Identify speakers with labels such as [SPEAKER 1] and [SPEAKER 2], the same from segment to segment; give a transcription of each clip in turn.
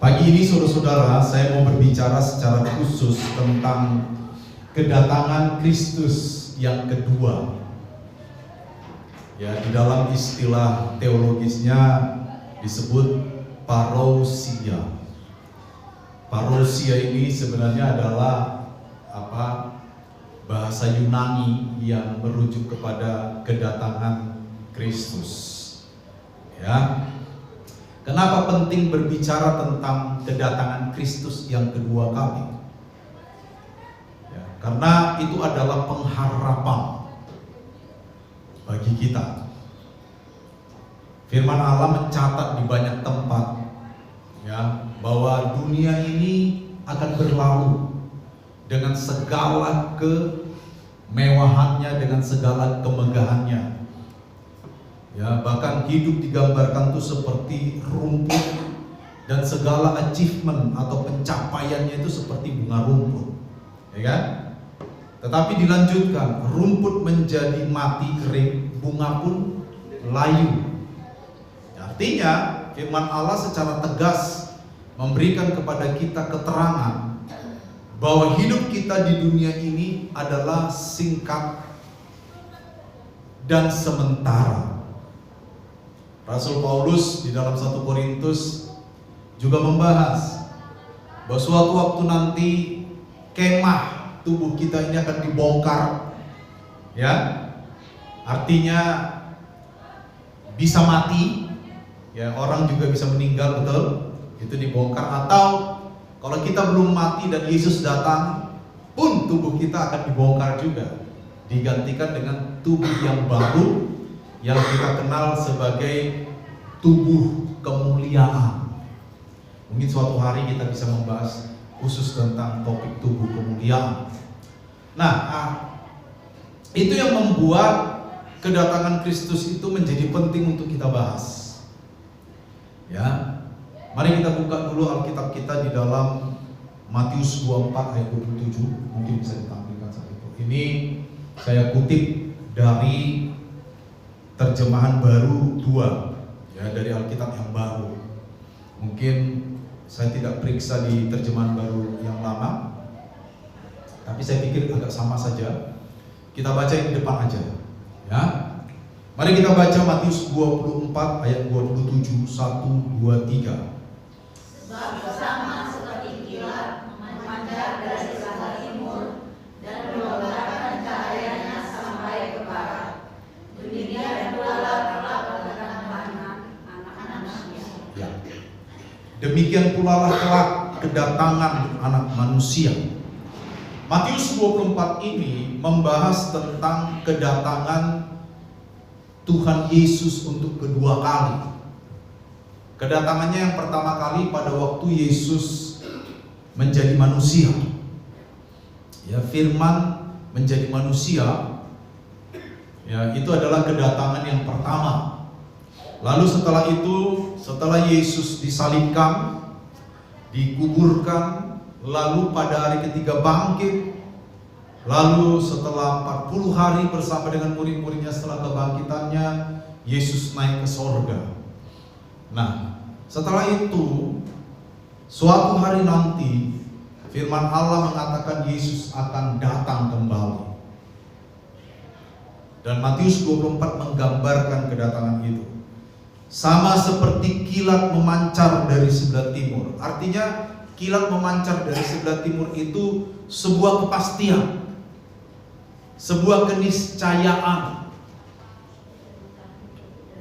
[SPEAKER 1] Pagi ini saudara-saudara, saya mau berbicara secara khusus tentang kedatangan Kristus yang kedua. Ya, di dalam istilah teologisnya disebut parousia. Parousia ini sebenarnya adalah bahasa Yunani yang merujuk kepada kedatangan Kristus. Ya. Kenapa penting berbicara tentang kedatangan Kristus yang kedua kali? Ya, karena itu adalah pengharapan bagi kita. Firman Allah mencatat di banyak tempat, ya, bahwa dunia ini akan berlalu dengan segala kemewahannya, dengan segala kemegahannya. Ya, bahkan hidup digambarkan itu seperti rumput dan segala achievement atau pencapaiannya itu seperti bunga rumput, ya kan? Tetapi dilanjutkan, rumput menjadi mati kering, bunga pun layu. Artinya firman Allah secara tegas memberikan kepada kita keterangan bahwa hidup kita di dunia ini adalah singkat dan sementara. Rasul Paulus di dalam 1 Korintus juga membahas bahwa suatu waktu nanti kemah tubuh kita ini akan dibongkar, ya, artinya bisa mati, ya, orang juga bisa meninggal, betul, itu dibongkar. Atau kalau kita belum mati dan Yesus datang pun tubuh kita akan dibongkar juga, digantikan dengan tubuh yang baru yang kita kenal sebagai tubuh kemuliaan. Mungkin suatu hari kita bisa membahas khusus tentang topik tubuh kemuliaan. Nah, itu yang membuat kedatangan Kristus itu menjadi penting untuk kita bahas. Ya, mari kita buka dulu Alkitab kita di dalam Matius 24 ayat 27. Mungkin bisa ditampilkan saat itu. Ini saya kutip dari Terjemahan Baru 2, ya, dari Alkitab yang baru. Mungkin saya tidak periksa di Terjemahan Baru yang lama, tapi saya pikir agak sama saja. Kita baca yang di depan aja, ya. Mari kita baca Matius 24 ayat 27, 1, 2, 3.
[SPEAKER 2] Sebab sama seperti kilat memancar dari sebelah timur dan melontarkan cahayanya sampai ke barat. Demikian pula kelak kedatangan anak manusia.
[SPEAKER 1] Ya. Demikian pula kelak kedatangan anak manusia. Matius 24 ini membahas tentang kedatangan Tuhan Yesus untuk kedua kali. Kedatangannya yang pertama kali pada waktu Yesus menjadi manusia. Ya, firman menjadi manusia. Ya, itu adalah kedatangan yang pertama. Lalu setelah itu, setelah Yesus disalibkan, dikuburkan, lalu pada hari ketiga bangkit, lalu setelah 40 hari bersama dengan murid-muridnya setelah kebangkitannya, Yesus naik ke sorga. Nah, setelah itu, suatu hari nanti, firman Allah mengatakan Yesus akan datang kembali. Dan Matius 24 menggambarkan kedatangan itu. Sama seperti kilat memancar dari sebelah timur. Artinya kilat memancar dari sebelah timur itu sebuah kepastian, sebuah keniscayaan.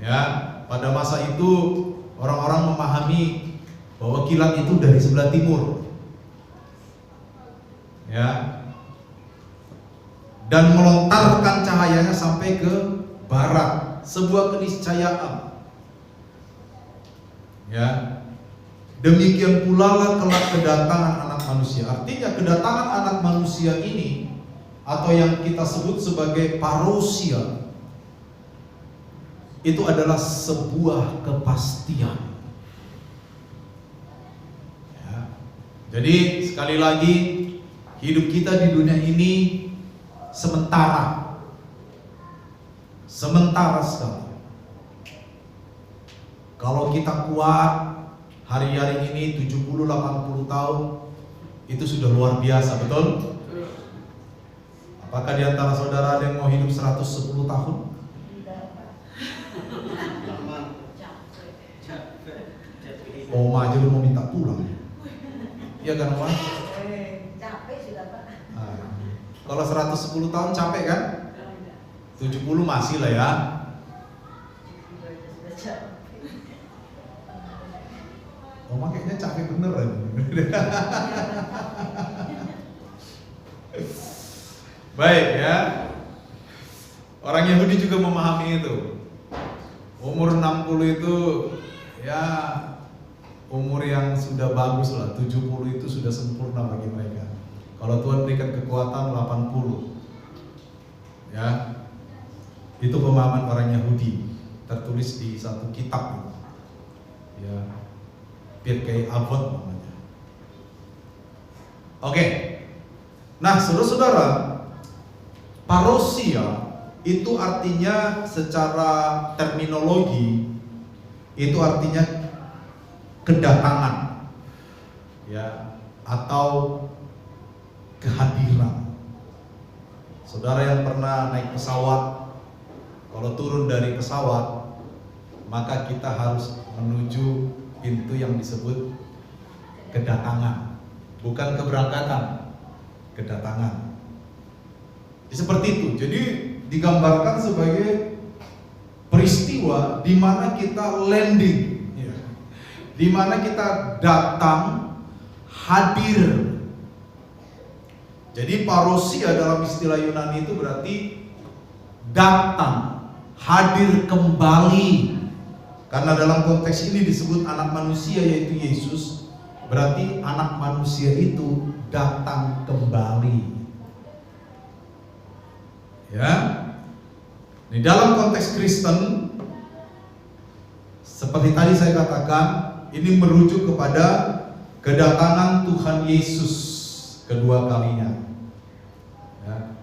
[SPEAKER 1] Ya, pada masa itu orang-orang memahami bahwa kilat itu dari sebelah timur. Ya. Dan melontarkan cahayanya sampai ke barat, sebuah keniscayaan. Ya, demikian pula lah kelak kedatangan anak manusia. Artinya kedatangan anak manusia ini, atau yang kita sebut sebagai parousia, itu adalah sebuah kepastian. Ya. Jadi sekali lagi, hidup kita di dunia ini sementara sekali. Kalau kita kuat, hari-hari ini 70-80 tahun itu sudah luar biasa, betul? Apakah di antara saudara ada yang mau hidup 110 tahun? Oma aja lu mau minta pulang. Iya kan, Oma?
[SPEAKER 2] Capek sudah, Pak.
[SPEAKER 1] Kalau 110 tahun capek kan? 70 masih lah ya. Oma kayaknya capek beneran. Baik ya. Orang Yahudi juga memahami itu. Umur 60 itu ya umur yang sudah bagus lah. 70 itu sudah sempurna bagi mereka. Kalau Tuhan berikan kekuatan 80. Ya. Itu pemahaman orang Yahudi, tertulis di satu kitab. Ya. Pirkei Avot namanya. Oke. Nah, saudara-saudara, parousia itu artinya secara terminologi itu artinya kedatangan, ya, atau kehadiran. Saudara yang pernah naik pesawat, kalau turun dari pesawat, maka kita harus menuju pintu yang disebut kedatangan, bukan keberangkatan, kedatangan. Seperti itu. Jadi digambarkan sebagai peristiwa di mana kita landing, ya, di mana kita datang, hadir. Jadi parousia dalam istilah Yunani itu berarti datang, hadir kembali. Karena dalam konteks ini disebut anak manusia yaitu Yesus, berarti anak manusia itu datang kembali. Ya. Di dalam konteks Kristen, seperti tadi saya katakan, ini merujuk kepada kedatangan Tuhan Yesus kedua kalinya. Ya.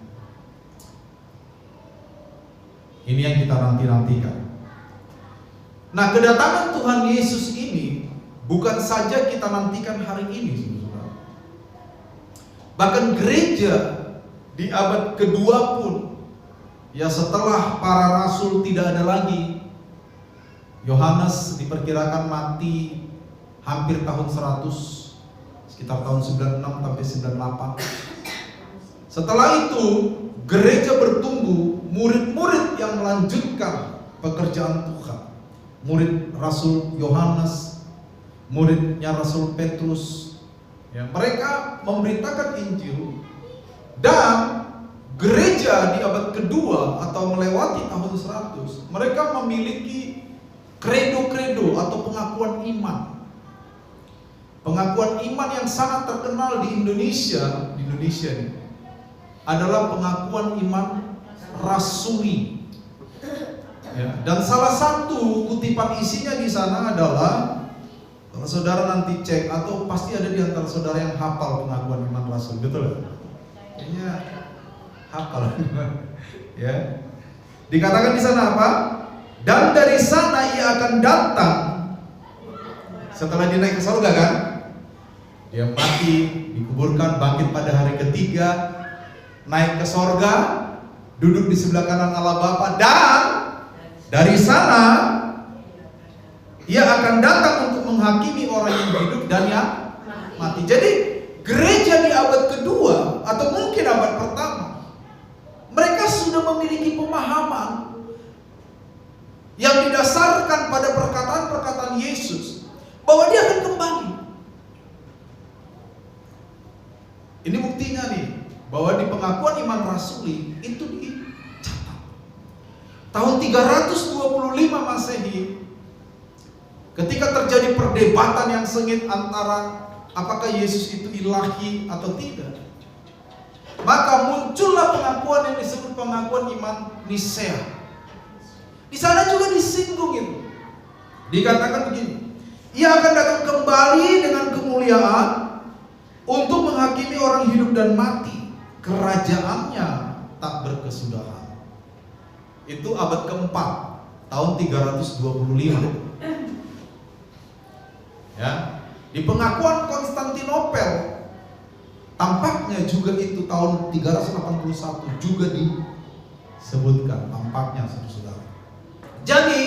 [SPEAKER 1] Ini yang kita nanti-nantikan. Nah, kedatangan Tuhan Yesus ini bukan saja kita nantikan hari ini, saudara. Bahkan gereja di abad kedua pun, ya setelah para rasul tidak ada lagi, Yohanes diperkirakan mati hampir tahun 100, sekitar tahun 96 sampai 98. Setelah itu gereja bertumbuh, murid-murid yang melanjutkan pekerjaan Tuhan. Murid Rasul Yohanes, muridnya Rasul Petrus, ya, mereka memberitakan Injil, dan gereja di abad kedua atau melewati tahun 100, mereka memiliki kredo-kredo atau pengakuan iman. Pengakuan iman yang sangat terkenal di Indonesia ini adalah pengakuan iman rasuli. Ya, dan salah satu kutipan isinya di sana adalah, kalau saudara nanti cek, atau pasti ada di antara saudara yang hafal pengakuan iman rasul, betul? Kayaknya hafal. Ya. Dikatakan di sana apa? Dan dari sana ia akan datang setelah dia naik ke surga kan? Dia mati, dikuburkan, bangkit pada hari ketiga, naik ke surga, duduk di sebelah kanan Allah Bapa, dan dari sana ia akan datang untuk menghakimi orang yang hidup dan yang mati. Jadi gereja di abad kedua atau mungkin abad pertama, mereka sudah memiliki pemahaman yang didasarkan pada perkataan-perkataan Yesus bahwa dia akan kembali. Ini buktinya nih, bahwa di pengakuan iman rasuli itu dicatat. Tahun 325 Masehi, ketika terjadi perdebatan yang sengit antara apakah Yesus itu ilahi atau tidak, maka muncullah pengakuan yang disebut pengakuan iman Nisea. Di sana juga disinggung itu. Dikatakan begini, ia akan datang kembali dengan kemuliaan untuk menghakimi orang hidup dan mati. Kerajaannya tak berkesudahan. Itu abad keempat, tahun 325. Ya, di pengakuan Konstantinopel tampaknya juga itu tahun 381 juga disebutkan tampaknya, saudara. Jadi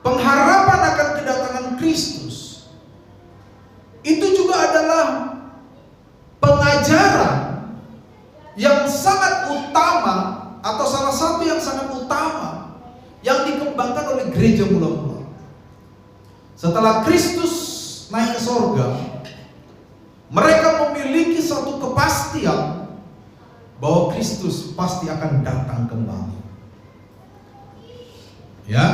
[SPEAKER 1] pengharapan akan kedatangan Kristus itu juga adalah pengajaran yang sangat utama, atau salah satu yang sangat utama yang dikembangkan oleh gereja mula-mula. Setelah Kristus naik ke sorga, mereka memiliki satu kepastian bahwa Kristus pasti akan datang kembali. Ya.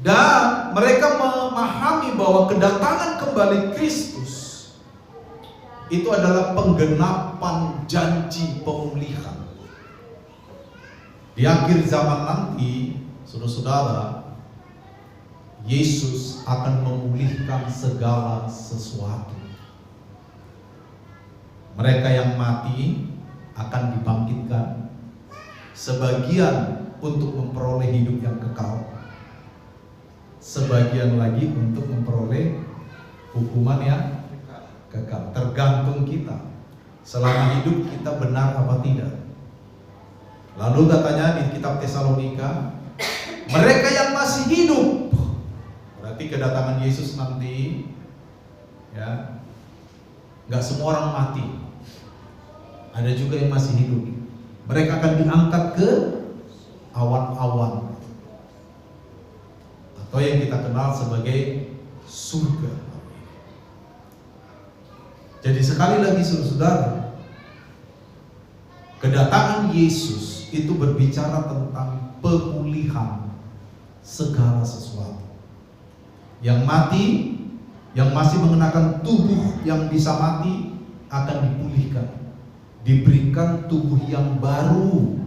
[SPEAKER 1] Dan mereka memahami bahwa kedatangan kembali Kristus itu adalah penggenapan janji pemulihan. Di akhir zaman nanti, saudara-saudara, Yesus akan memulihkan segala sesuatu. Mereka yang mati akan dibangkitkan, sebagian untuk memperoleh hidup yang kekal, sebagian lagi untuk memperoleh hukuman yang kekal. Tergantung kita selama hidup kita benar apa tidak. Lalu katanya di kitab Tesalonika, mereka yang masih hidup, berarti kedatangan Yesus nanti, ya, nggak semua orang mati, ada juga yang masih hidup. Mereka akan diangkat ke awan-awan, atau yang kita kenal sebagai surga. Jadi sekali lagi saudara, kedatangan Yesus itu berbicara tentang pemulihan segala sesuatu. Yang mati, yang masih mengenakan tubuh yang bisa mati akan dipulihkan, diberikan tubuh yang baru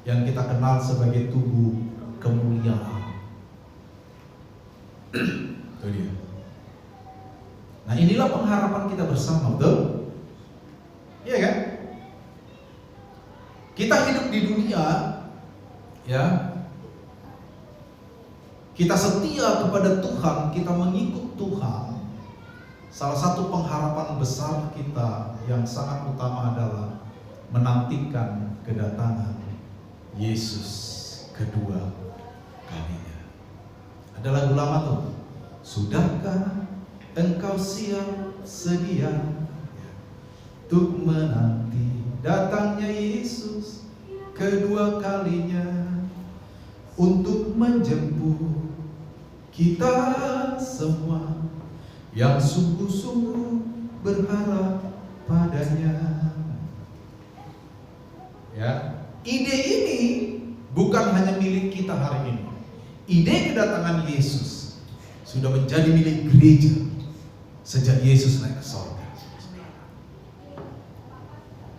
[SPEAKER 1] yang kita kenal sebagai tubuh kemuliaan. Itu dia. Nah, inilah pengharapan kita bersama, betul? Iya kan? Kita hidup di dunia, ya. Kita setia kepada Tuhan, kita mengikut Tuhan. Salah satu pengharapan besar kita yang sangat utama adalah menantikan kedatangan Yesus kedua kalinya. Ada lagu lama tuh. Sudahkah engkau siap sedia untuk menanti datangnya Yesus kedua kalinya, untuk menjemput kita semua yang sungguh-sungguh berharap padanya. Ya, ide ini bukan hanya milik kita hari ini. Ide kedatangan Yesus sudah menjadi milik gereja sejak Yesus naik ke sorga.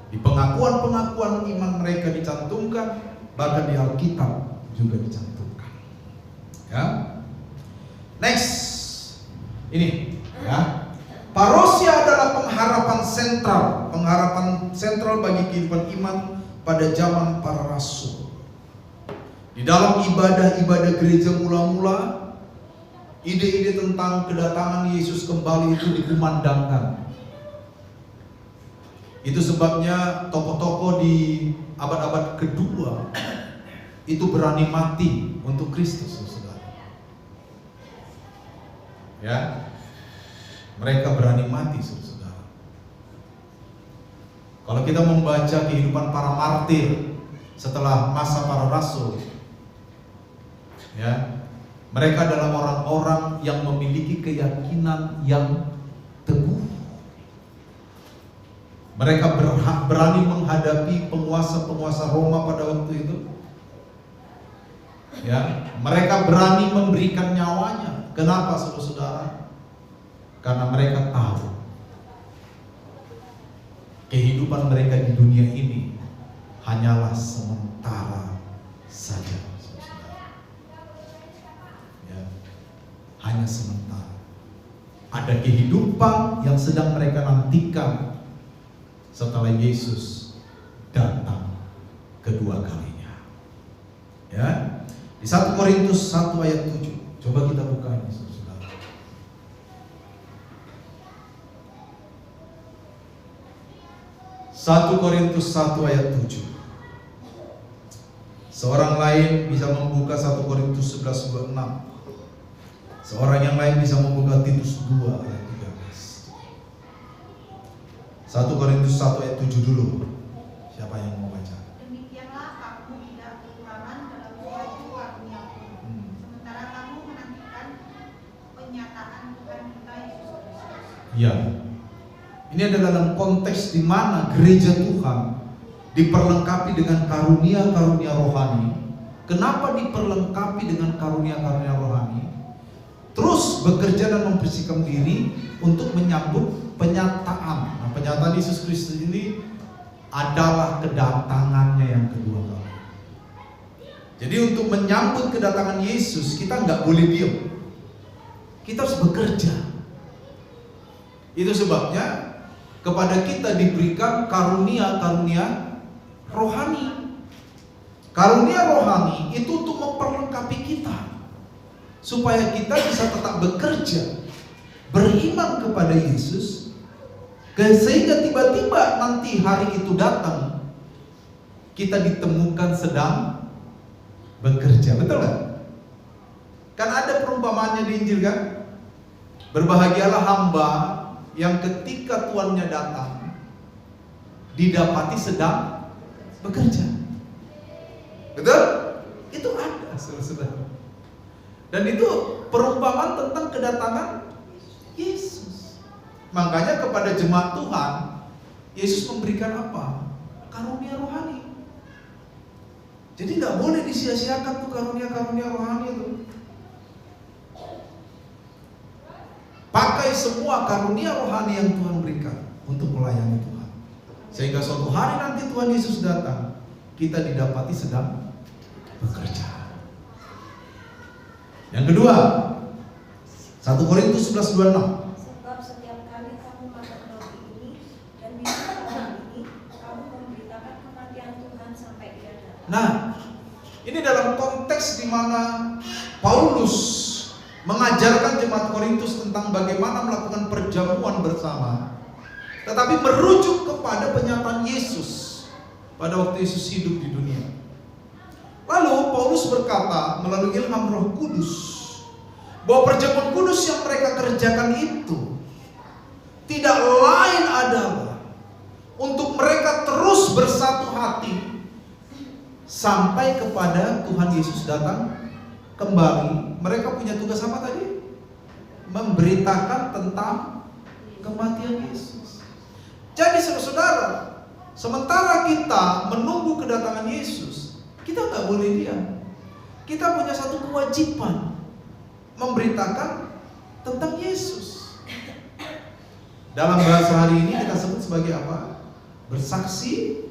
[SPEAKER 1] Di pengakuan-pengakuan iman mereka dicantumkan, bahkan di Alkitab juga dicantumkan. Ya. Next. Ini, ya. Parousia adalah pengharapan sentral bagi kehidupan iman pada zaman para rasul. Di dalam ibadah-ibadah gereja mula-mula, ide-ide tentang kedatangan Yesus kembali itu dikumandangkan. Itu sebabnya tokoh-tokoh di abad-abad kedua itu berani mati untuk Kristus, saudara. Ya, mereka berani mati, saudara. Kalau kita membaca kehidupan para martir setelah masa para rasul, ya, mereka adalah orang-orang yang memiliki keyakinan yang teguh. Mereka berani menghadapi penguasa-penguasa Roma pada waktu itu. Ya, mereka berani memberikan nyawanya. Kenapa, saudara-saudara? Karena mereka tahu kehidupan mereka di dunia ini hanyalah sementara saja, saudara. Ya, hanya sementara. Ada kehidupan yang sedang mereka nantikan setelah Yesus datang kedua kalinya. Ya. Di 1 Korintus 1 ayat 7. Coba kita buka ini saudara. 1 Korintus 1 ayat 7. Seorang lain bisa membuka 1 Korintus 11:26. Seorang yang lain bisa membuka Titus 2 ayat 13. 1 Korintus 1 ayat 7 dulu. Siapa yang mau baca?
[SPEAKER 3] Demikianlah kamu tidak kekurangan dalam suatu karunia-Ku. Sementara kamu menantikan penyataan Tuhan kita Yesus Kristus.
[SPEAKER 1] Ya. Ini adalah dalam konteks di mana gereja Tuhan diperlengkapi dengan karunia-karunia rohani. Kenapa diperlengkapi dengan karunia-karunia rohani? Terus bekerja dan membersihkan diri untuk menyambut penyataan. Nah, penyataan Yesus Kristus ini adalah kedatangannya yang kedua kali. Jadi untuk menyambut kedatangan Yesus, kita nggak boleh diam. Kita harus bekerja. Itu sebabnya kepada kita diberikan karunia-karunia rohani. Karunia rohani itu untuk memperlengkapi kita, supaya kita bisa tetap bekerja, beriman kepada Yesus, sehingga tiba-tiba nanti hari itu datang, kita ditemukan sedang bekerja. Betul kan? Kan ada perumpamaannya di Injil kan? Berbahagialah hamba yang ketika tuannya datang didapati sedang bekerja. Betul? Itu ada, saudara. Dan itu perumpamaan tentang kedatangan Yesus. Makanya kepada jemaat Tuhan, Yesus memberikan apa? Karunia rohani. Jadi nggak boleh disia-siakan tuh karunia-karunia rohani itu. Pakai semua karunia rohani yang Tuhan berikan untuk melayani Tuhan. Sehingga suatu hari nanti Tuhan Yesus datang, kita didapati sedang bekerja. Yang kedua, 1 Korintus 11:26.
[SPEAKER 2] Sebab setiap kali kamu makan roti ini dan minum air ini, kamu memberitakan kematian Tuhan sampai Dia datang.
[SPEAKER 1] Nah, ini dalam konteks di mana Paulus mengajarkan jemaat Korintus tentang bagaimana melakukan perjamuan bersama, tetapi merujuk kepada penyataan Yesus pada waktu Yesus hidup di dunia. Lalu Paulus berkata melalui ilham Roh Kudus bahwa perjamuan kudus yang mereka kerjakan itu tidak lain adalah untuk mereka terus bersatu hati sampai kepada Tuhan Yesus datang kembali. Mereka punya tugas apa tadi? Memberitakan tentang kematian Yesus. Jadi saudara, sementara kita menunggu kedatangan Yesus, kita nggak boleh diam. Kita punya satu kewajiban, memberitakan tentang Yesus. Dalam bahasa hari ini kita sebut sebagai apa? Bersaksi,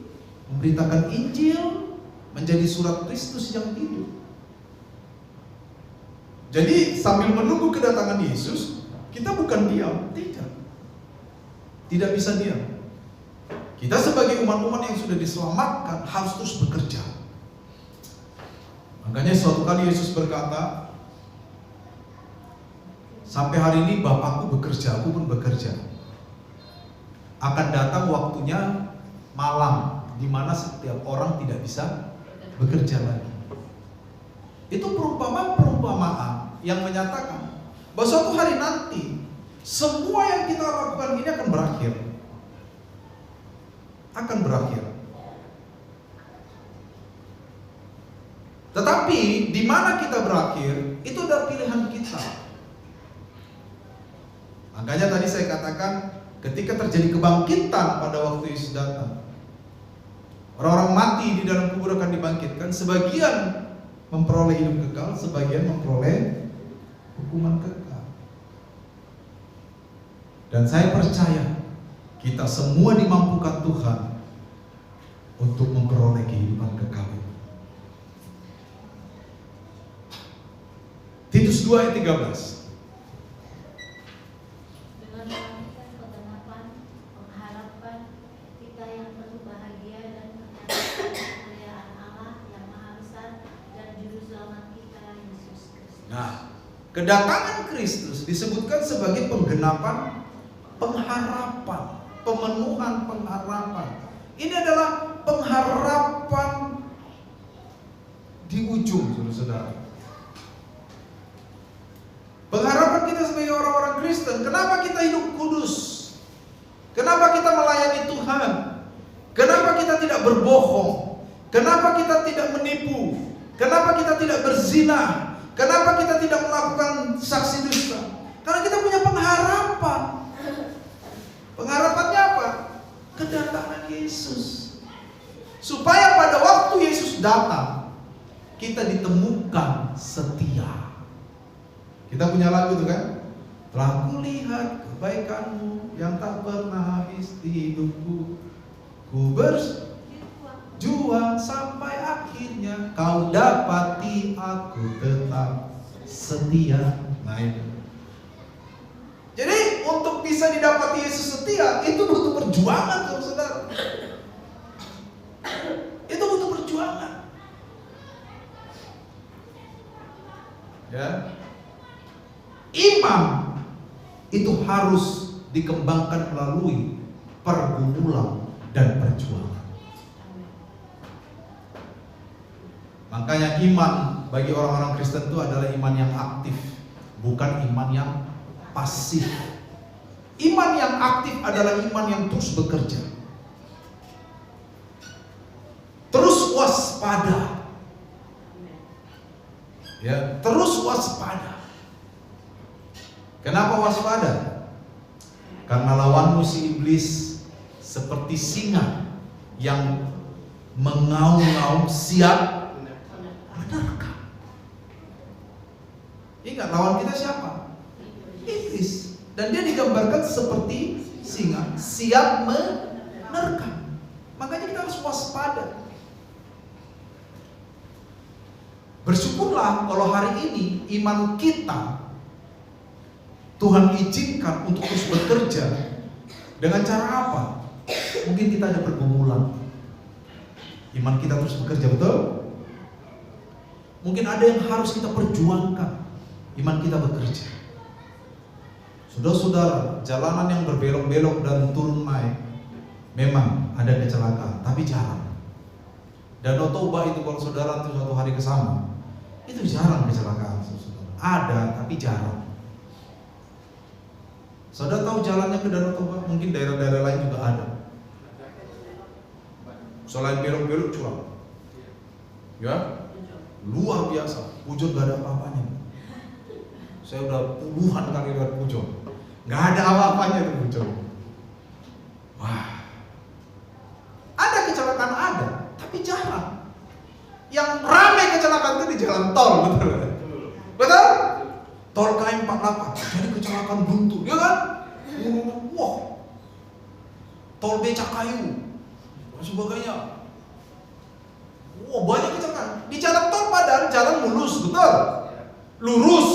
[SPEAKER 1] memberitakan Injil, menjadi surat Kristus yang hidup. Jadi sambil menunggu kedatangan Yesus, kita bukan diam, tidak bisa diam. Kita sebagai umat-umat yang sudah diselamatkan harus terus bekerja. Makanya suatu kali Yesus berkata, sampai hari ini Bapakku bekerja, aku pun bekerja. Akan datang waktunya malam, di mana setiap orang tidak bisa bekerja lagi. Itu perumpamaan yang menyatakan bahwa suatu hari nanti semua yang kita lakukan ini akan berakhir. Tetapi di mana kita berakhir, itu adalah pilihan kita. Makanya tadi saya katakan, ketika terjadi kebangkitan pada waktu Yesus datang, orang-orang mati di dalam kubur akan dibangkitkan. Sebagian memperoleh hidup kekal, sebagian memperoleh hukuman kekal. Dan saya percaya kita semua dimampukan Tuhan untuk memperoleh kehidupan kekal. Titus 2 ayat 13.
[SPEAKER 4] Dengan menantikan kegenapan pengharapan kita yang penuh bahagia dan menyaksikan kemuliaan Allah yang Maha Besar dan Juru Selamat kita Yesus Kristus.
[SPEAKER 1] Nah, Kedatangan Kristus disebutkan sebagai penggenapan pengharapan, pemenuhan pengharapan. Ini adalah pengharapan di ujung, saudara-saudara. Pengharapan kita sebagai orang-orang Kristen, kenapa kita hidup kudus? Kenapa kita melayani Tuhan? Kenapa kita tidak berbohong? Kenapa kita tidak menipu? Kenapa kita tidak berzina? Kenapa kita tidak melakukan saksi dusta? Karena kita punya pengharapan. Pengharapannya apa? Kedatangan Yesus. Supaya pada waktu Yesus datang, kita ditemukan setia. Kita punya lagu itu kan? Telah kulihat kebaikanmu yang tak pernah habis di hidupku. Ku berjuang sampai akhirnya kau dapati aku tetap setia. Nah itu. Jadi untuk bisa didapati Yesus setia itu butuh perjuangan, saudara. Itu butuh perjuangan. Ya. Iman itu harus dikembangkan melalui pergumulan dan perjuangan. Makanya iman bagi orang-orang Kristen itu adalah iman yang aktif, bukan iman yang pasif. Iman yang aktif adalah iman yang terus bekerja, terus waspada, ya, terus waspada. Kenapa waspada? Karena lawanmu si iblis seperti singa yang mengaum-ngaum siap menerkam. Ingat, lawan kita siapa? Iblis. Dan dia digambarkan seperti singa siap menerkam. Makanya kita harus waspada. Bersyukurlah kalau hari ini iman kita Tuhan izinkan untuk terus bekerja. Dengan cara apa? Mungkin kita ada pergumulan, iman kita terus bekerja, betul? Mungkin ada yang harus kita perjuangkan, iman kita bekerja. Saudara-saudara, jalanan yang berbelok-belok dan turun naik, memang ada kecelakaan, tapi jarang. Danau Toba itu kalau saudara itu suatu hari ke sana, itu jarang kecelakaan, saudara. Ada, tapi jarang. Saudara tahu jalannya ke Danau Toba? Mungkin daerah-daerah lain juga ada. Selain belok-belok curang, ya, luar biasa. Pujon gak ada apa-apanya. Saya udah puluhan kali lewat Pujon, gak ada apa-apanya tuh Pujon. Wah, ada kecelakaan ada, tapi jarang. Yang ramai kecelakaan itu di jalan tol, betul? Betul? Tol KM48, jadi kecelakaan buntu, ya kan? Wah, tol becak kayu, dan sebagainya. Wah, banyak kecelakaan. Di jalan tol padahal jalan mulus, betul? Lurus,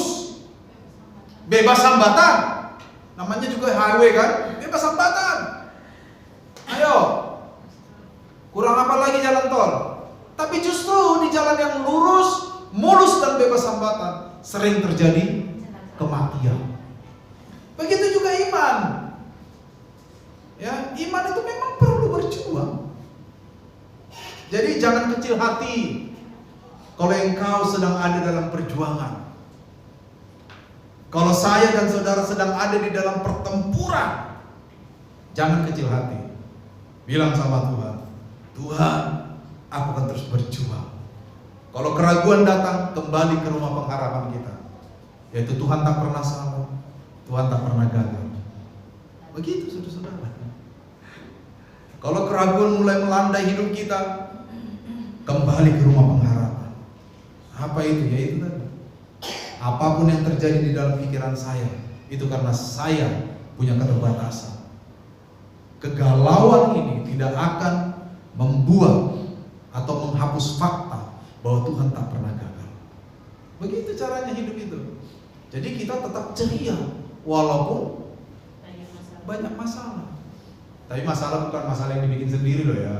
[SPEAKER 1] bebas hambatan. Namanya juga highway kan? Bebas hambatan. Ayo, kurang apa lagi jalan tol? Tapi justru di jalan yang lurus, mulus dan bebas hambatan sering terjadi kematian. Begitu juga iman. Ya, iman itu memang perlu berjuang. Jadi jangan kecil hati kalau engkau sedang ada dalam perjuangan. Kalau saya dan saudara sedang ada di dalam pertempuran, jangan kecil hati. Bilang sama Tuhan, Tuhan, aku akan terus berjuang. Kalau keraguan datang, kembali ke rumah pengharapan kita, yaitu Tuhan tak pernah salah, Tuhan tak pernah gagal. Begitu saudara-saudara. Kalau keraguan mulai melandai hidup kita, kembali ke rumah pengharapan. Apa itu? Ya itu tadi. Apapun yang terjadi di dalam pikiran saya, itu karena saya punya keterbatasan. Kegalauan ini tidak akan membuat atau menghapus fakta bahwa Tuhan tak pernah gagal. Begitu caranya hidup itu. Jadi kita tetap ceria walaupun banyak masalah. Tapi masalah bukan masalah yang dibikin sendiri loh ya.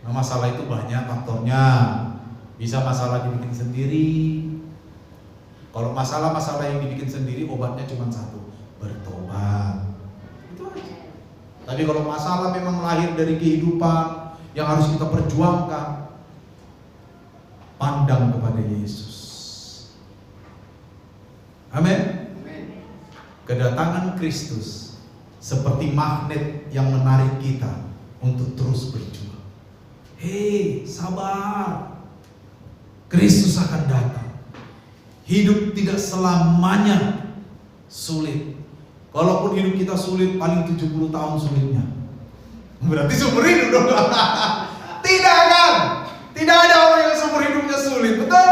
[SPEAKER 1] Nah, masalah itu banyak faktornya. Bisa masalah dibikin sendiri, Kalau masalah-masalah yang dibikin sendiri, obatnya cuma satu, bertobat. Itu aja. Tapi kalau masalah memang lahir dari kehidupan yang harus kita perjuangkan, pandang kepada Yesus. Amin. Kedatangan Kristus seperti magnet yang menarik kita untuk terus berjuang. Hei, sabar. Kristus akan datang. Hidup tidak selamanya sulit. Walaupun hidup kita sulit, paling 70 tahun sulitnya. Berarti seumur hidup dong. Tidak kan? Tidak ada orang yang seumur hidupnya sulit, betul?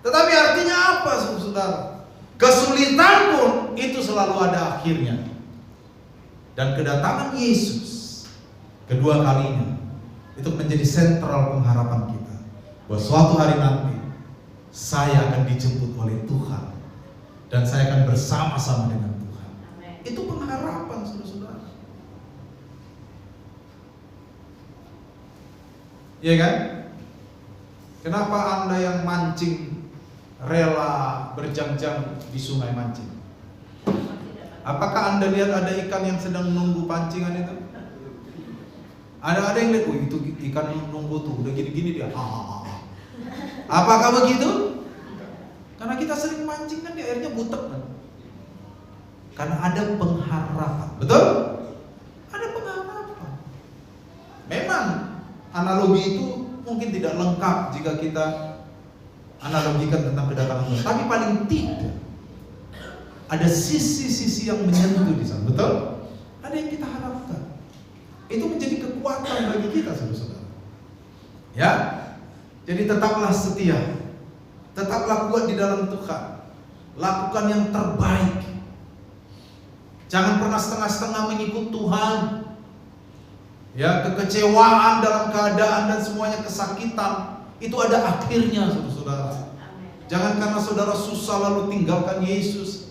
[SPEAKER 1] Tetapi artinya apa, saudara? Kesulitan pun itu selalu ada akhirnya. Dan kedatangan Yesus kedua kalinya itu menjadi sentral pengharapan kita, bahwa suatu hari nanti saya akan dijemput oleh Tuhan dan saya akan bersama-sama dengan Tuhan. Itu pengharapan, saudara-saudara. Iya kan? Kenapa Anda yang mancing rela berjam-jam di sungai mancing? Apakah Anda lihat ada ikan yang sedang nunggu pancingan itu? Ada yang lihat, oh itu ikan nunggu tuh, udah gini-gini dia. Apakah begitu? Karena kita sering mancing kan, di airnya butek kan? Karena ada pengharapan, betul? Ada pengharapan. Memang analogi itu mungkin tidak lengkap jika kita analogikan tentang kedatangan Tuhan, tapi paling tidak ada sisi-sisi yang menyentuh di sana, betul? Ada yang kita harapkan. Itu menjadi kekuatan bagi kita, saudara-saudara. Ya, jadi tetaplah setia, tetaplah kuat di dalam Tuhan, lakukan yang terbaik. Jangan pernah setengah-setengah mengikut Tuhan. Ya, kekecewaan dalam keadaan dan semuanya kesakitan itu ada akhirnya, saudara-saudara. Jangan karena saudara susah lalu tinggalkan Yesus.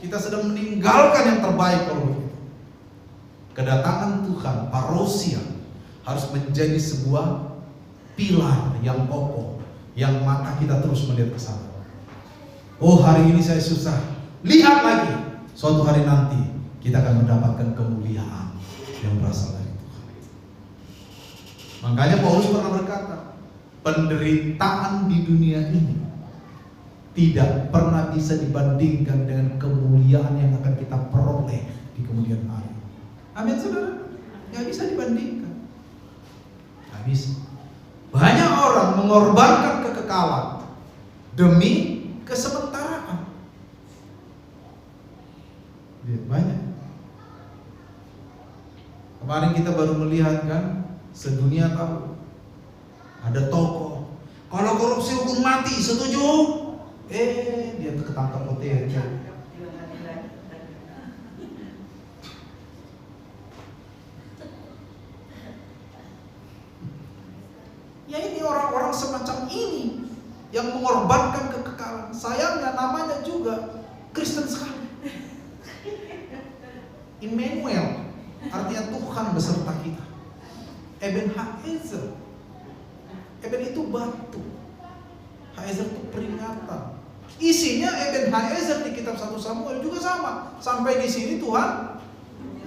[SPEAKER 1] Kita sedang meninggalkan yang terbaik kalau begitu. Kedatangan Tuhan, parousia, harus menjadi sebuah pilar yang kokoh, yang mata kita terus melihat ke sana. Oh, hari ini saya susah. Lihat lagi, suatu hari nanti kita akan mendapatkan kemuliaan yang berasal dari Tuhan. Makanya Paulus pernah berkata, penderitaan di dunia ini tidak pernah bisa dibandingkan dengan kemuliaan yang akan kita peroleh di kemudian hari. Amin, saudara? Gak bisa dibandingkan. Gak bisa. Banyak orang mengorbankan kekekalan demi kesementaraan. Lihat, banyak. Kemarin kita baru melihat kan, sedunia tahu ada tokoh, kalau korupsi hukum mati, setuju? Dia ketangkap OTT. Ya, ini orang-orang semacam ini yang mengorbankan kekekalan. Sayangnya namanya juga Kristen sekali. Immanuel, artinya Tuhan beserta kita. Ebenezer. Eben itu batu. Haezer itu peringatan. Isinya Ebenezer di kitab 1 Samuel juga sama. Sampai di sini Tuhan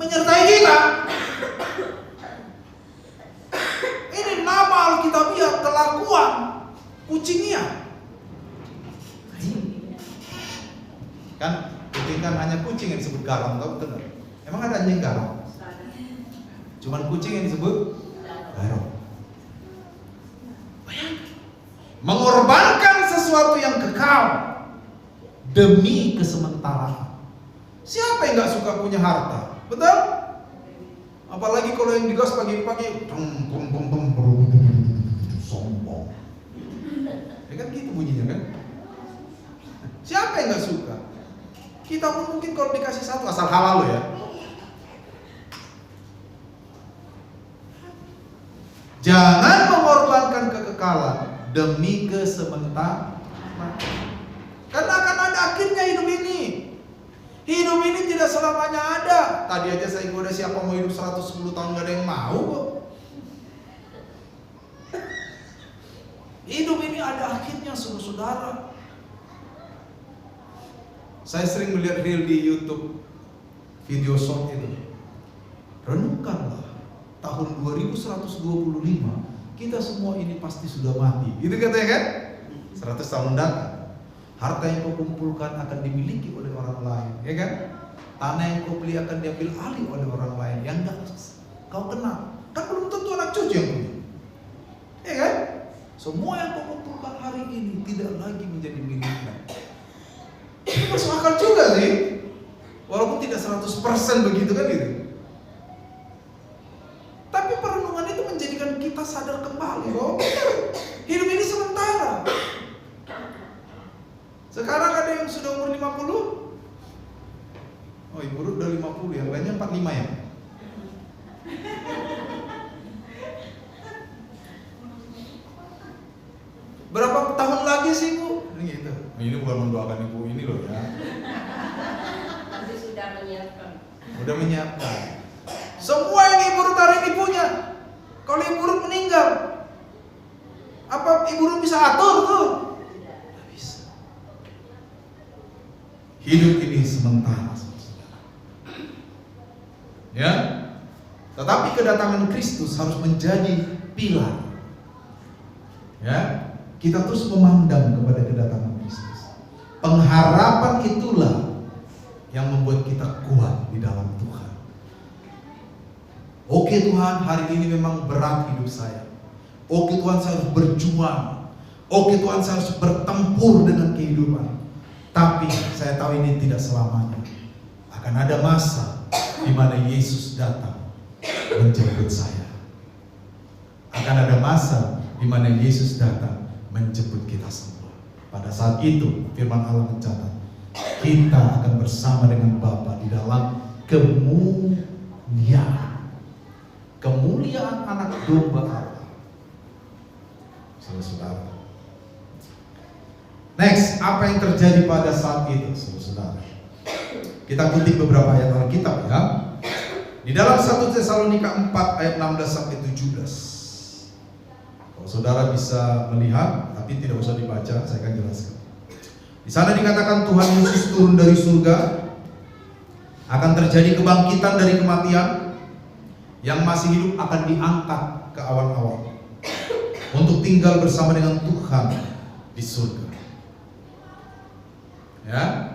[SPEAKER 1] menyertai kita. Ini nama Alkitabiah, kelakuan kucingnya. Kan kucing kan hanya kucing yang disebut garong, tahu betul? Emang ada anjing garong? Cuman kucing yang disebut garong. Mengorbankan sesuatu yang kekal demi kesementaraan. Siapa yang gak suka punya harta? Betul? Apalagi kalau yang digas pagi-pagi sombong. Ya kan gitu bunyinya kan? Siapa yang gak suka? Kita pun mungkin kalau dikasih satu, asal halal loh ya. Jangan mengorbankan kekekalan demi kesementaraan. Karena akan ada akhirnya hidup ini. Hidup ini tidak selamanya ada. Tadi aja saya goda siapa mau hidup 110 tahun, gak ada yang mau kok. Hidup ini ada akhirnya, saudara-saudara. Saya sering melihat reel di YouTube, video short itu. Renungkanlah, tahun 2125 kita semua ini pasti sudah mati. Itu katanya kan? 100 tahun datang. Harta yang kau kumpulkan akan dimiliki oleh orang lain, ya kan? Tanah yang kau beli akan diambil alih oleh orang lain yang enggak kau kenal. Kan belum tentu anak cucu yang punya, ya kan? Semua yang kau kumpulkan hari ini tidak lagi menjadi miliknya. Itu masuk akal juga sih, walaupun tidak 100% begitu kan gitu. Tapi perenungan itu menjadikan kita sadar kembali bahwa hidup ini sementara. Sekarang ada yang sudah umur 50. Oh, Ibu Ruth udah 50, yang lainnya 45 ya? Berapa tahun lagi sih, Bu? Ini gitu. Ini bukan mendoakan Ibu ini loh ya.
[SPEAKER 2] Nanti sudah menyiapkan.
[SPEAKER 1] Udah menyiapkan. Semua yang Ibu Ruth hari ini punya. Kalau Ibu Ruth meninggal, apa Ibu Ruth bisa atur tuh? Tidak bisa. Hidup ini sementara. Ya, tetapi kedatangan Kristus harus menjadi pilar. Ya, kita terus memandang kepada kedatangan Kristus. Pengharapan itulah yang membuat kita kuat di dalam Tuhan. Oke Tuhan, hari ini memang berat hidup saya. Oke Tuhan, saya harus berjuang. Oke Tuhan, saya harus bertempur dengan kehidupan. Tapi saya tahu ini tidak selamanya. Akan ada masa di mana Yesus datang menjemput saya. Akan ada masa di mana Yesus datang menjemput kita semua. Pada saat itu firman Allah mencatat, kita akan bersama dengan Bapa di dalam kemuliaan. Kemuliaan anak domba Allah. Saudara-saudara. Next, apa yang terjadi pada saat itu, saudara-saudara? Kita kutip beberapa ayat Alkitab ya. Di dalam 1 Tesalonika 4 ayat 16 sampai 17. Kalau saudara bisa melihat, tapi tidak usah dibaca, saya akan jelaskan. Di sana dikatakan Tuhan Yesus turun dari surga, akan terjadi kebangkitan dari kematian, yang masih hidup akan diangkat ke awan-awan untuk tinggal bersama dengan Tuhan di surga. Ya.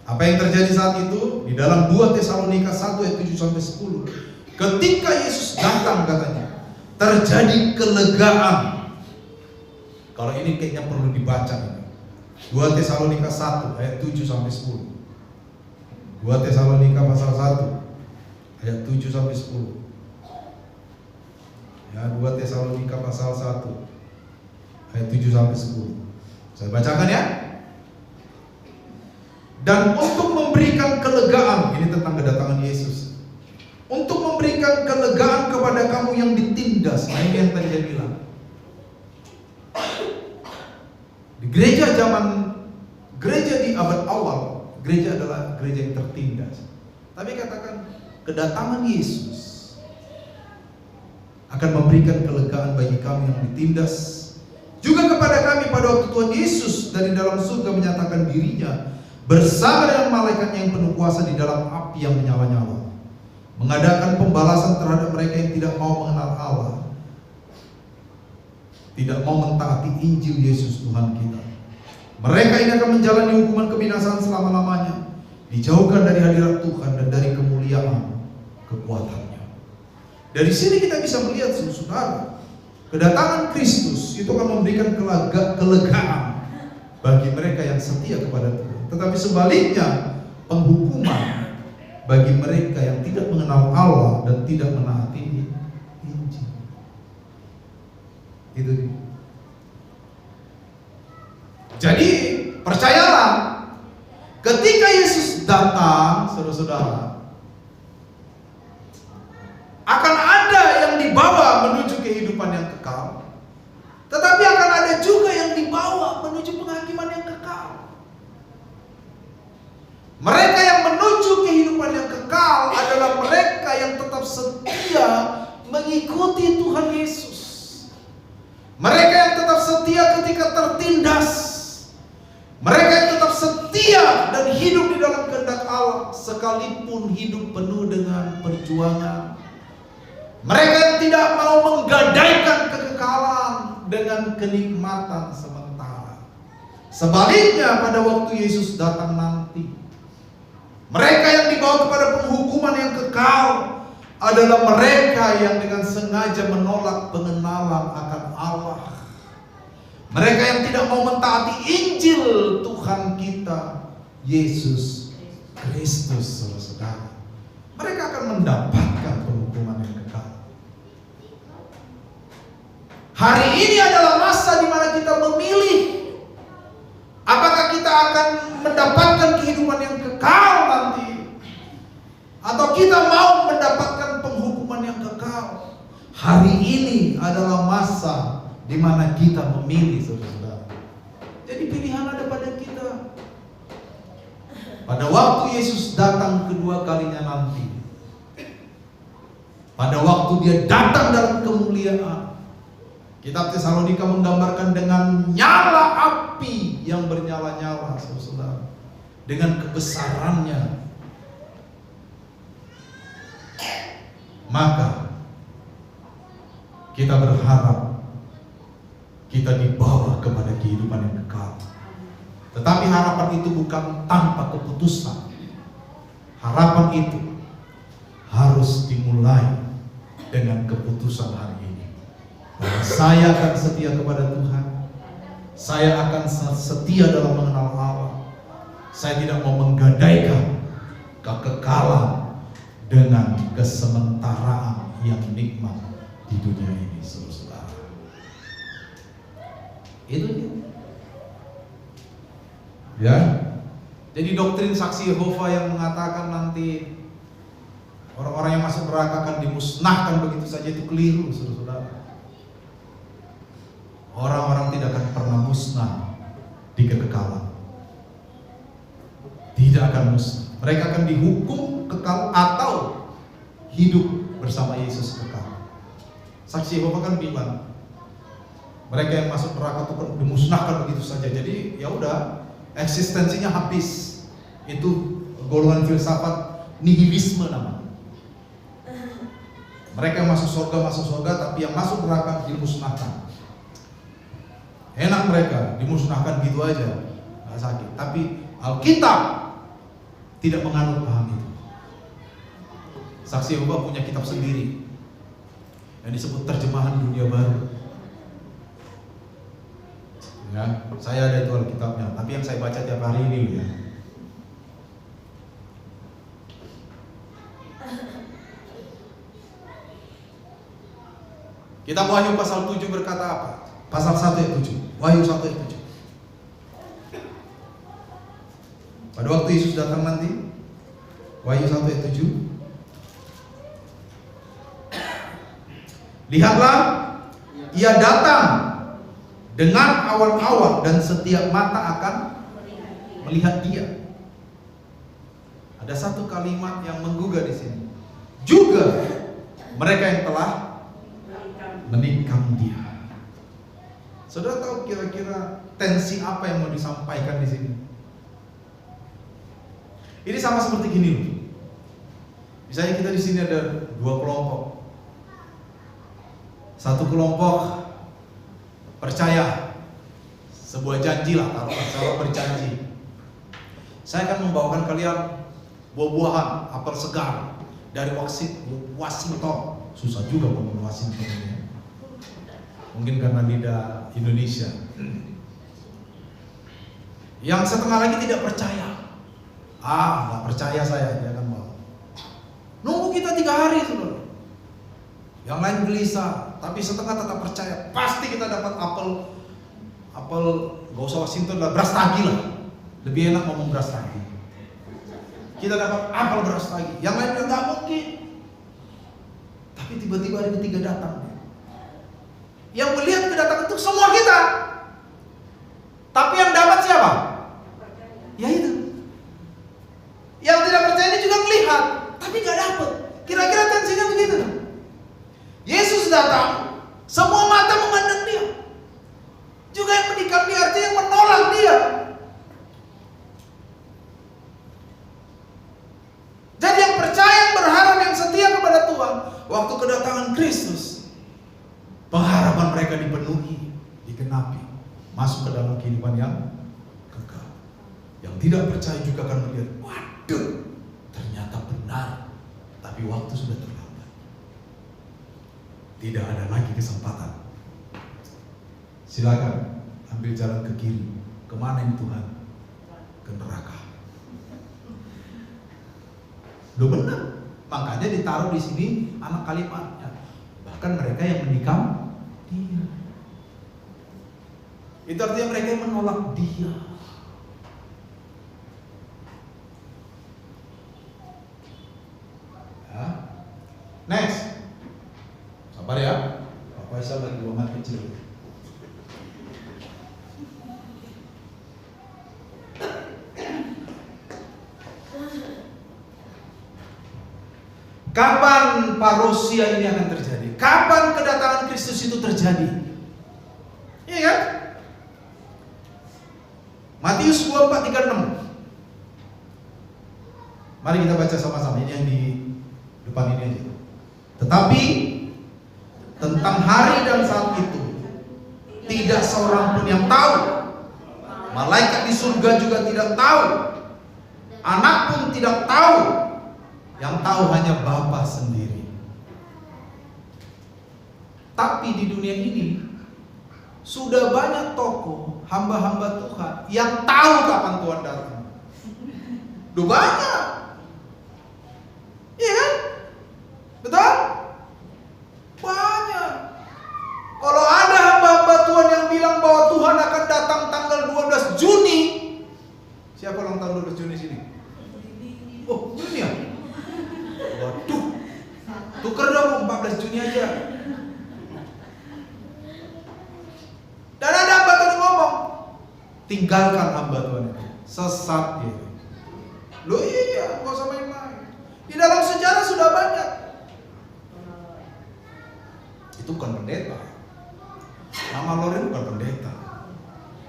[SPEAKER 1] Apa yang terjadi saat itu? Di dalam 2 Tesalonika 1 ayat 7 sampai 10. Ketika Yesus datang katanya, terjadi kelegaan. Kalau ini kayaknya perlu dibaca ini. 2 Tesalonika 1 ayat 7 sampai 10. 2 Tesalonika pasal 1 ayat 7 sampai 10. Ya, 2 Tesalonika pasal 1 ayat 7 sampai 10. Saya bacakan ya. Dan untuk memberikan kelegaan, ini tentang kedatangan Yesus. Untuk memberikan kelegaan kepada kamu yang ditindas. Nah, ini yang tadi saya bilang. Di gereja di abad awal, gereja adalah gereja yang tertindas. Tapi katakan, kedatangan Yesus akan memberikan kelegaan bagi kami yang ditindas. Juga kepada kami pada waktu Tuhan Yesus dari dalam surga menyatakan dirinya bersama dengan malaikatnya yang penuh kuasa di dalam api yang menyala-nyala, mengadakan pembalasan terhadap mereka yang tidak mau mengenal Allah, tidak mau mentaati Injil Yesus Tuhan kita. Mereka ini akan menjalani hukuman kebinasaan selama-lamanya, dijauhkan dari hadirat Tuhan dan dari kemuliaan kekuatannya. Dari sini kita bisa melihat, saudara, kedatangan Kristus itu akan memberikan kelegaan bagi mereka yang setia kepada Tuhan. Tetapi sebaliknya, penghukuman bagi mereka yang tidak mengenal Allah dan tidak menaati Injil. Itu dia. Jadi percayalah, ketika Yesus datang, saudara-saudara, akan ada yang dibawa menuju kehidupan yang kekal, tetapi akan ada juga yang dibawa menuju penghakiman yang kekal. Mereka yang menuju kehidupan yang kekal adalah mereka yang tetap setia mengikuti Tuhan Yesus. Mereka yang tetap setia setia ketika tertindas. Mereka yang tetap setia dan hidup di dalam kehendak Allah sekalipun hidup penuh dengan perjuangan. Mereka yang tidak mau menggadaikan kekekalan dengan kenikmatan sementara. Sebaliknya pada waktu Yesus datang nanti, mereka yang dibawa kepada penghukuman yang kekal adalah mereka yang dengan sengaja menolak pengenalan akan Allah. Mereka yang tidak mau mentaati Injil Tuhan kita Yesus Kristus, saudara. Mereka akan mendapatkan penghukuman yang kekal. Hari ini adalah masa di mana kita memilih apakah kita akan mendapatkan kehidupan yang kekal nanti, atau kita mau mendapatkan penghukuman yang kekal. Hari ini adalah masa di mana kita memilih, saudara. Jadi pilihan ada pada kita. Pada waktu Yesus datang kedua kalinya nanti, pada waktu dia datang dalam kemuliaan, Kitab Tesalonika menggambarkan dengan nyala api yang bernyala-nyala, saudara, dengan kebesarannya. Maka kita berharap kita dibawa kepada kehidupan yang kekal. Tetapi harapan itu bukan tanpa keputusan. Harapan itu harus dimulai dengan keputusan hari ini, bahwa saya akan setia kepada Tuhan. Saya akan setia dalam mengenal Allah. Saya tidak mau menggadaikan kekekalan dengan kesementaraan yang nikmat di dunia ini, saudara. Itu dia. Ya. Jadi doktrin saksi Yehova yang mengatakan nanti orang-orang yang masuk neraka akan dimusnahkan begitu saja itu keliru, saudara. Orang-orang tidak akan pernah musnah di kekekalan. Tidak akan musnah. Mereka akan dihukum kekal atau hidup bersama Yesus kekal. Saksi Yehova kan bilang, mereka yang masuk neraka itu dimusnahkan begitu saja. Jadi ya udah, eksistensinya habis. Itu golongan filsafat nihilisme namanya. Mereka yang masuk surga, tapi yang masuk neraka dimusnahkan. Enak mereka dimusnahkan gitu aja, nggak sakit. Tapi Alkitab tidak menganut paham itu. Saksi Yehova punya kitab sendiri yang disebut terjemahan dunia baru. Ya, saya ada itu Alkitabnya, tapi yang saya baca tiap hari ini ya. Kitab Wahyu pasal 7 berkata apa? Pasal 1 ayat 7. Wahyu 1 ayat 7. Pada waktu Yesus datang nanti, Wahyu 1 ayat 7. Lihatlah, ia datang dengan awan-awan dan setiap mata akan melihat dia. Ada satu kalimat yang menggugah di sini. Juga mereka yang telah menikam dia. Saudara tahu kira-kira tensi apa yang mau disampaikan di sini? Ini sama seperti gini loh. Misalnya kita di sini ada dua kelompok. Satu kelompok percaya sebuah janji lah, kalau berjanji, saya akan membawakan kalian buah-buahan apel segar dari Washington. Susah juga ngomong Washington ini. Mungkin karena lidah Indonesia. Yang setengah lagi tidak percaya. Nggak percaya saya, dia akan bawa. Nunggu kita 3 hari, saudara. Yang lain gelisah, tapi setengah tetap percaya. Pasti kita dapat apel gak usah Washington lah, beras tagi lah. Lebih enak ngomong beras tagi. Kita dapat apel beras tagi. Yang lain nggak mungkin. Tapi tiba-tiba hari ketiga datang. Yang melihat kedatangan itu semua kita. Tapi yang dapat siapa? Ya itu. Yang tidak percaya ini juga melihat, tapi nggak dapat. Kira-kira tensinya begitu. Yesus datang, semua mata memandang dia. Juga yang mereka dipenuhi, digenapi, masuk ke dalam kehidupan yang kekal. Yang tidak percaya juga akan melihat, waduh, ternyata benar, tapi waktu sudah terlambat. Tidak ada lagi kesempatan. Silakan ambil jalan ke kiri. Kemana ini Tuhan? Ke neraka. Loh benar. Makanya ditaruh di sini anak kalimatnya. Bahkan mereka yang menikam dia. Itu artinya mereka yang menolak dia. Ya. Next. Sabar ya. Pak Faisal lagi buangan kecil. Kapan parousia ini akan terjadi? Kapan kedatangan Kristus itu terjadi? Iya kan? Matius 24:36. Mari kita baca sama-sama, ini yang di depan ini aja. Tetapi tentang hari dan saat itu tidak seorang pun yang tahu. Malaikat di surga juga tidak tahu. Anak pun tidak tahu. Yang tahu hanya Bapa sendiri. Tapi di dunia ini sudah banyak tokoh, hamba-hamba Tuhan yang tahu kapan Tuhan datang. Duh banyak. Iya kan? Betul? Banyak. Kalau ada hamba-hamba Tuhan yang bilang bahwa Tuhan akan datang tanggal 12 Juni. Siapa ulang tahun 12 Juni sini? Oh, Juni ya? Waduh, tuker dong 14 Juni aja. Dan ada hamba Tuhan ngomong, tinggalkan hamba Tuhan itu, sesat dia. Loh iya, gak usah main-main. Di dalam sejarah sudah banyak. Itu bukan pendeta. Nama Loren bukan pendeta.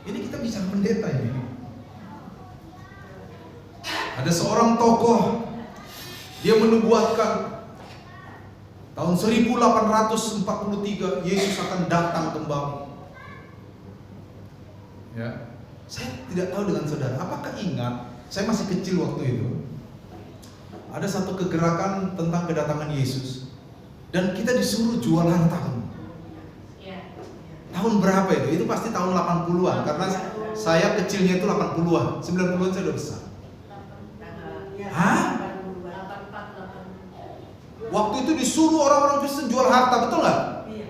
[SPEAKER 1] Ini kita bicara pendeta ini. Ada seorang tokoh, dia menubuatkan tahun 1843 Yesus akan datang kembali. Ya, saya tidak tahu dengan saudara, apakah ingat? Saya masih kecil waktu itu. Ada satu kegerakan tentang kedatangan Yesus, dan kita disuruh jual harta. Tahun berapa itu? Itu pasti tahun 80-an, karena saya kecilnya itu 80-an, 90-an saya udah besar. Hah? Waktu itu disuruh orang-orang Kristen jual harta, betul nggak?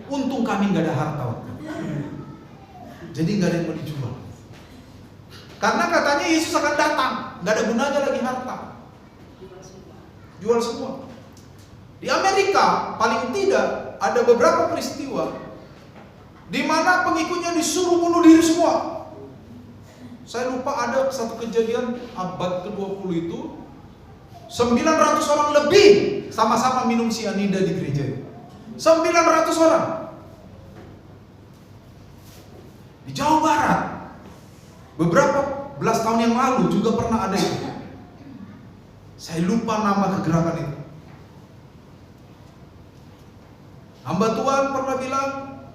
[SPEAKER 1] Untung kami nggak ada harta waktu itu. Jadi nggak ada yang mau dijual. Karena katanya Yesus akan datang, nggak ada gunanya lagi harta. Jual semua. Di Amerika paling tidak ada beberapa peristiwa di mana pengikutnya disuruh bunuh diri semua. Saya lupa ada satu kejadian abad ke-20 itu 900 orang lebih sama-sama minum sianida di gereja. 900 orang. Di Jawa Barat beberapa belas tahun yang lalu juga pernah ada itu. Saya lupa nama kegerakan itu. Hamba Tuhan pernah bilang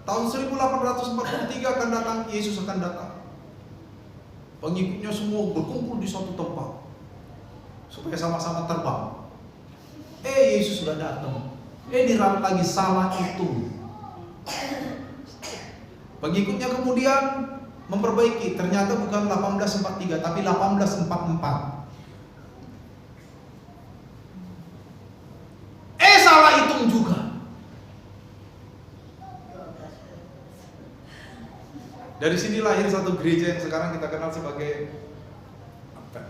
[SPEAKER 1] tahun 1843 akan datang, Yesus akan datang. Pengikutnya semua berkumpul di suatu tempat supaya sama-sama terbang. Yesus sudah datang. Diralat lagi, salah itu. Pengikutnya kemudian memperbaiki, ternyata bukan 1843 tapi 1844. Salah hitung juga. Dari sini lahir satu gereja yang sekarang kita kenal sebagai apa?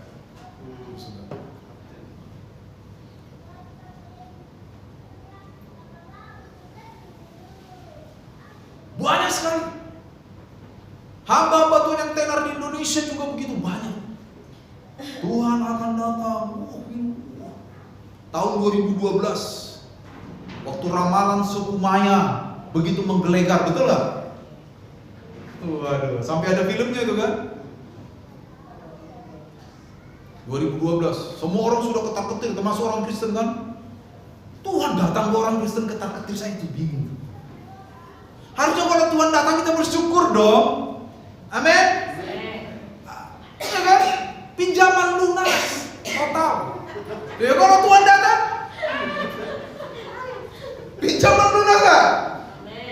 [SPEAKER 1] Banyak sekali. Hamba-hamba Tuhan yang tenar di Indonesia juga begitu banyak. Tuhan akan datang. Tahun 2012 waktu ramalan suku Maya begitu menggelegar, betul gak? Waduh, sampai ada filmnya itu kan? 2012, semua orang sudah ketar-ketir, termasuk orang Kristen kan? Tuhan datang ke orang Kristen ketar-ketir, saya itu bingung. Harusnya kalau Tuhan Tuhan datang kita bersyukur dong. Amin. Ya kan? Pinjaman lunas total. Ya kalau Tuhan datang, pinjaman lunas kan?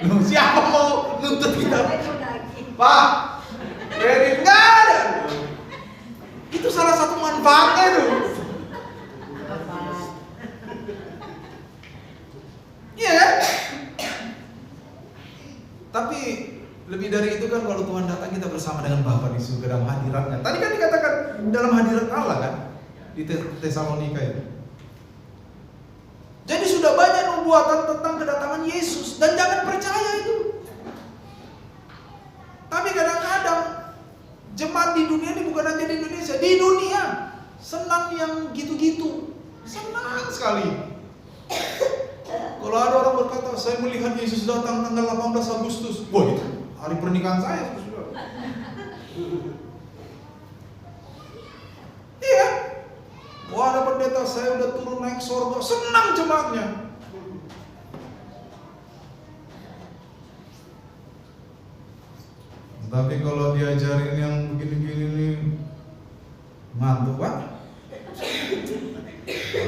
[SPEAKER 1] Loh, siapa mau nuntut kita? Pak, kredit nggak ada. Itu salah satu manfaatnya tuh. Iya kan? Tapi lebih dari itu kan kalau Tuhan datang kita bersama dengan Bapa di surga dalam hadiratnya. Tadi kan dikatakan dalam hadirat Allah kan di Tesalonika itu. Jadi sudah banyak nubuatan tentang kedatangan Yesus dan jangan percaya itu. Tapi kadang-kadang jemaat di dunia ini bukan hanya di Indonesia, di dunia senang yang gitu-gitu, senang sekali. Kalau ada orang berkata, saya melihat Yesus datang tanggal 18 Agustus, wah itu hari pernikahan saya, saudara. Iya. Wah ada pendeta, saya udah turun naik surga, senang jemaatnya. Tapi kalau diajarin yang begini-begini nih, ngantuk Pak.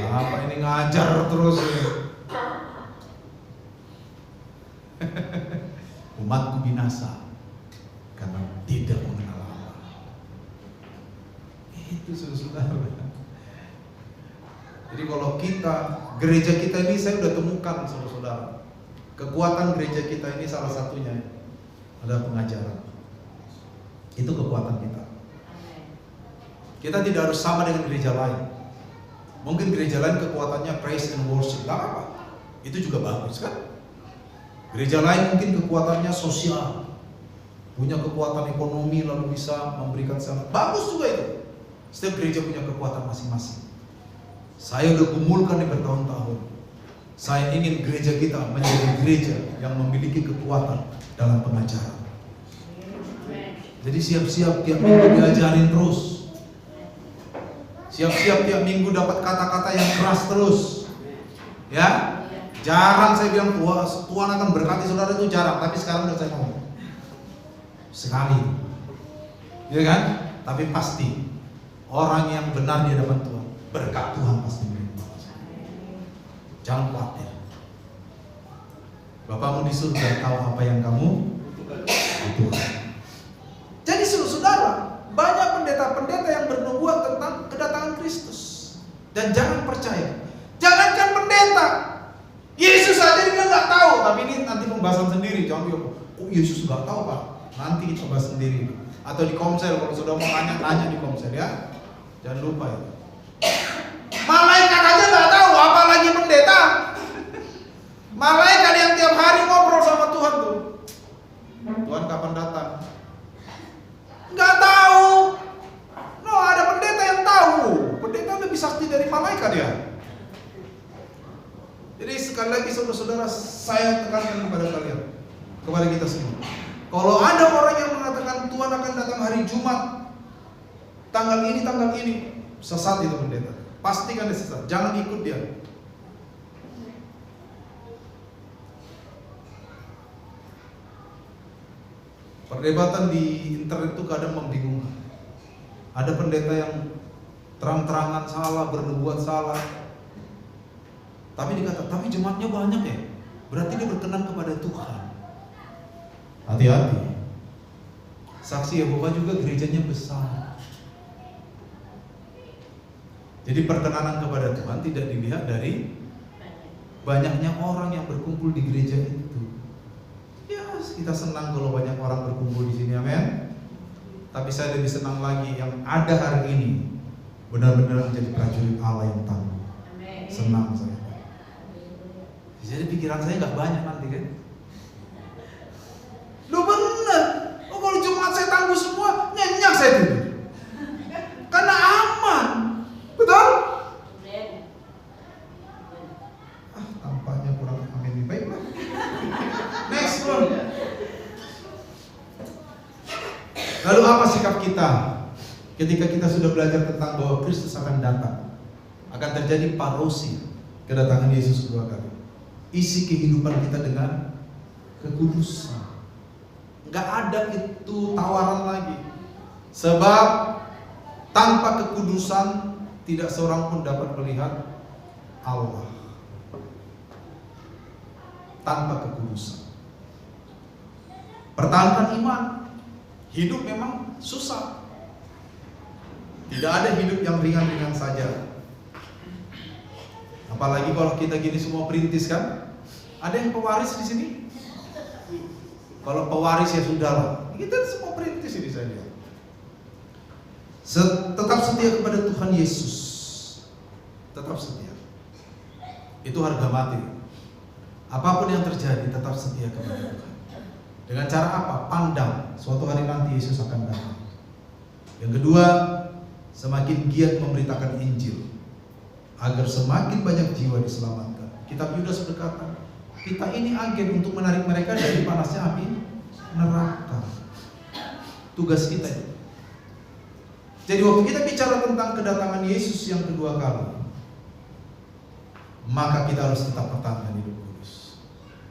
[SPEAKER 1] Apa ini ngajar terus ini? Umatku binasa karena tidak mengenal Allah. Itu saudara. Jadi kalau kita, gereja kita ini saya udah temukan saudara. Kekuatan gereja kita ini salah satunya adalah pengajaran. Itu kekuatan kita. Kita tidak harus sama dengan gereja lain. Mungkin gereja lain kekuatannya praise and worship, gak apa. Itu juga bagus kan? Gereja lain mungkin kekuatannya sosial, punya kekuatan ekonomi lalu bisa memberikan sangat bagus juga itu. Setiap gereja punya kekuatan masing-masing. Saya udah kumpulkan di bertahun-tahun. Saya ingin gereja kita menjadi gereja yang memiliki kekuatan dalam pengajaran. Jadi siap-siap tiap minggu diajarin terus. Siap-siap tiap minggu dapat kata-kata yang keras terus. Ya, jarang saya bilang Tuhan akan berkati saudara itu jarang. Tapi sekarang udah saya ngomong sekali, ya kan? Tapi pasti orang yang benar di hadapan Tuhan, berkat Tuhan pasti melimpah. Jangan khawatir. Bapakmu di surga tahu apa yang kamu butuhkan. Jadi saudara, banyak pendeta-pendeta yang bernubuat tentang kedatangan Kristus. Dan jangan percaya. Jangankan pendeta, Yesus aja dia nggak tahu. Tapi ini nanti pembahasan sendiri. Jangan bilang, oh Yesus nggak tahu Pak. Nanti kita bahas sendiri. Atau di komsel, kalau sudah mau tanya di komsel ya. Jangan lupa ya. Malaikat aja nggak tahu, apalagi pendeta. Malaikat yang tiap hari ngobrol sama Tuhan tuh. Tuhan kapan datang? Nggak tahu. No, ada pendeta yang tahu. Pendeta lebih sakti dari malaikat ya. Jadi sekali lagi saudara-saudara, saya tekankan kepada kalian, kepada kita semua. Kalau ada orang yang mengatakan Tuhan akan datang hari Jumat, tanggal ini, sesat itu pendeta. Pastikan dia sesat. Jangan ikut dia. Perdebatan di internet itu kadang membingungkan. Ada pendeta yang terang-terangan salah, bernubuat salah. Tapi dikata, tapi jemaatnya banyak ya. Berarti dia berkenan kepada Tuhan. Hati-hati. Saksi Yehova juga gerejanya besar. Jadi perkenanan kepada Tuhan tidak dilihat dari banyaknya orang yang berkumpul di gereja itu. Ya, kita senang kalau banyak orang berkumpul di sini, amin. Tapi saya lebih senang lagi yang ada hari ini benar-benar menjadi prajurit Allah yang tangguh. Senang saya. Jadi pikiran saya nggak banyak nanti kan. Loh bener. Oh kalau Jumat saya tangguh semua, nyenyak saya tidur. Karena aman. Betul? Tampaknya kurang amin. Baiklah. Next one. Lalu apa sikap kita ketika kita sudah belajar tentang bahwa Kristus akan datang? Akan terjadi parosi, kedatangan Yesus kedua kali. Isi kehidupan kita dengan kekudusan. Gak ada itu tawaran lagi. Sebab tanpa kekudusan tidak seorang pun dapat melihat Allah. Tanpa kekudusan. Pertahankan iman. Hidup memang susah. Tidak ada hidup yang ringan-ringan saja. Apalagi kalau kita gini semua perintis kan? Ada yang pewaris di sini? Kalau pewaris ya sudahlah. Kita semua perintis ini saja. Tetap setia kepada Tuhan Yesus. Tetap setia. Itu harga mati. Apapun yang terjadi, tetap setia kepada Tuhan. Dengan cara apa? Pandang. Suatu hari nanti Yesus akan datang. Yang kedua, semakin giat memberitakan Injil, agar semakin banyak jiwa diselamatkan. Kitab Yudas berkata, kita ini agen untuk menarik mereka dari panasnya api neraka. Tugas kita itu. Jadi waktu kita bicara tentang kedatangan Yesus yang kedua kali, maka kita harus tetap pertahankan hidup kudus.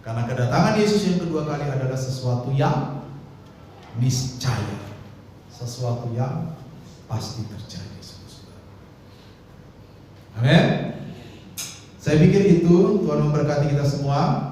[SPEAKER 1] Karena kedatangan Yesus yang kedua kali adalah sesuatu yang niscaya, sesuatu yang pasti terjadi. Amin. Saya pikir itu, Tuhan memberkati kita semua.